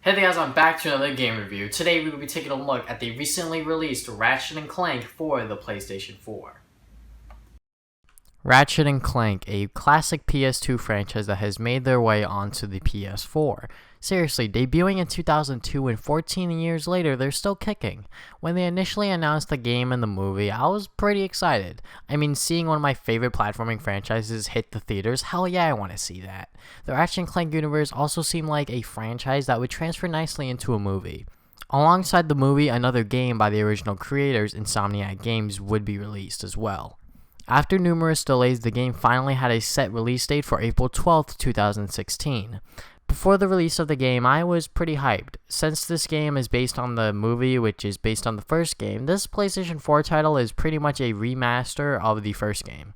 Hey there guys, I'm back to another game review. Today we will be taking a look at the recently released Ratchet and Clank for the PlayStation 4. Ratchet and Clank, a classic PS2 franchise that has made their way onto the PS4. Seriously, debuting in 2002 and 14 years later, they're still kicking. When they initially announced the game and the movie, I was pretty excited. I mean, seeing one of my favorite platforming franchises hit the theaters, hell yeah, I want to see that. The Ratchet and Clank universe also seemed like a franchise that would transfer nicely into a movie. Alongside the movie, another game by the original creators, Insomniac Games, would be released as well. After numerous delays, the game finally had a set release date for April 12th, 2016. Before the release of the game, I was pretty hyped. Since this game is based on the movie, which is based on the first game, this PlayStation 4 title is pretty much a remaster of the first game.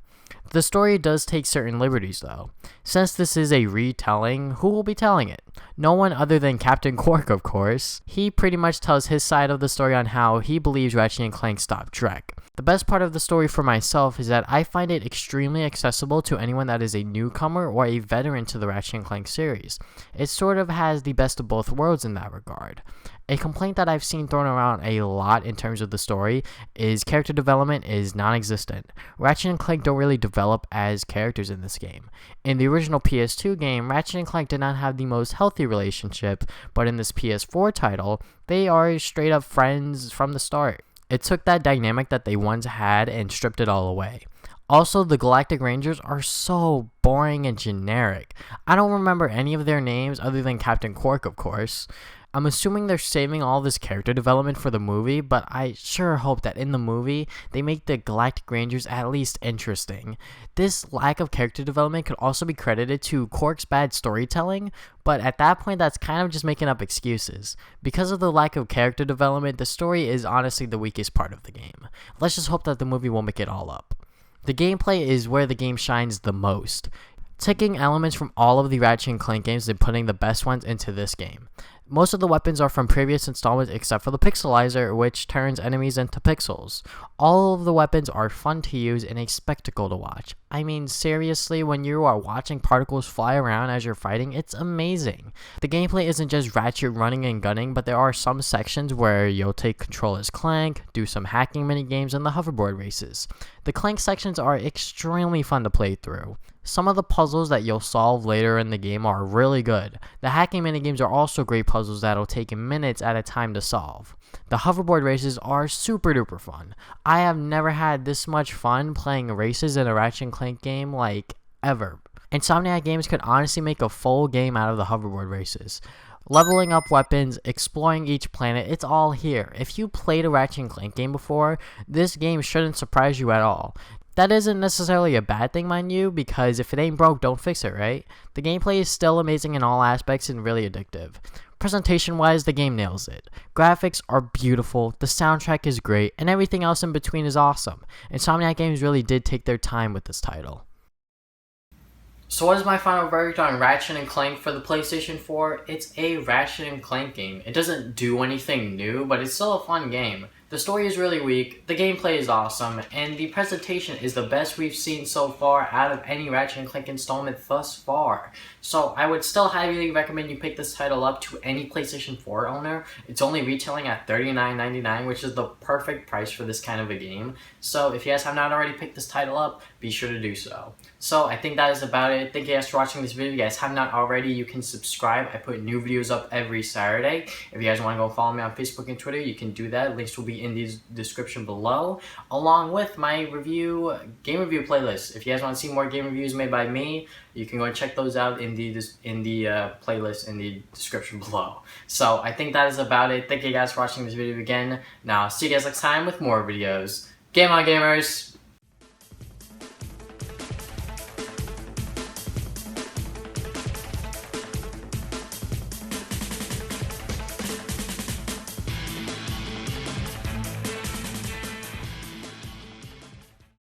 The story does take certain liberties though. Since this is a retelling, who will be telling it? No one other than Captain Quark, of course. He pretty much tells his side of the story on how he believes Ratchet and Clank stopped Drek. The best part of the story for myself is that I find it extremely accessible to anyone that is a newcomer or a veteran to the Ratchet and Clank series. It sort of has the best of both worlds in that regard. A complaint that I've seen thrown around a lot in terms of the story is character development is non-existent. Ratchet and Clank don't really develop as characters in this game. In the original PS2 game, Ratchet and Clank did not have the most healthy relationship, but in this PS4 title, they are straight up friends from the start. It took that dynamic that they once had and stripped it all away. Also, the Galactic Rangers are so boring and generic. I don't remember any of their names other than Captain Quark, of course. I'm assuming they're saving all this character development for the movie, but I sure hope that in the movie, they make the Galactic Rangers at least interesting. This lack of character development could also be credited to Quark's bad storytelling, but at that point, that's kind of just making up excuses. Because of the lack of character development, the story is honestly the weakest part of the game. Let's just hope that the movie will make it all up. The gameplay is where the game shines the most, taking elements from all of the Ratchet and Clank games and putting the best ones into this game. Most of the weapons are from previous installments except for the pixelizer, which turns enemies into pixels. All of the weapons are fun to use and a spectacle to watch. I mean, seriously, when you are watching particles fly around as you're fighting, it's amazing. The gameplay isn't just Ratchet running and gunning, but there are some sections where you'll take control as Clank, do some hacking minigames, and the hoverboard races. The Clank sections are extremely fun to play through. Some of the puzzles that you'll solve later in the game are really good. The hacking minigames are also great puzzles that'll take minutes at a time to solve. The hoverboard races are super duper fun. I have never had this much fun playing races in a Ratchet and Clank game like ever. Insomniac Games could honestly make a full game out of the hoverboard races. Leveling up weapons, exploring each planet, it's all here. If you played a Ratchet and Clank game before, this game shouldn't surprise you at all. That isn't necessarily a bad thing, mind you, because if it ain't broke, don't fix it, right? The gameplay is still amazing in all aspects and really addictive. Presentation-wise, the game nails it. Graphics are beautiful, the soundtrack is great, and everything else in between is awesome. Insomniac Games really did take their time with this title. So what is my final verdict on Ratchet and Clank for the PlayStation 4? It's a Ratchet and Clank game. It doesn't do anything new, but it's still a fun game. The story is really weak, the gameplay is awesome, and the presentation is the best we've seen so far out of any Ratchet and Clank installment thus far. So I would still highly recommend you pick this title up to any PlayStation 4 owner. It's only retailing at $39.99, which is the perfect price for this kind of a game. So if you guys have not already picked this title up, be sure to do so. So I think that is about it. Thank you guys for watching this video. If you guys have not already, you can subscribe. I put new videos up every Saturday. If you guys want to go follow me on Facebook and Twitter, you can do that. Links will be in the description below, along with my game review playlist. If you guys want to see more game reviews made by me, you can go and check those out in the playlist in the description below. So I think that is about it. Thank you guys for watching this video again. Now, see you guys next time with more videos. Game on, gamers!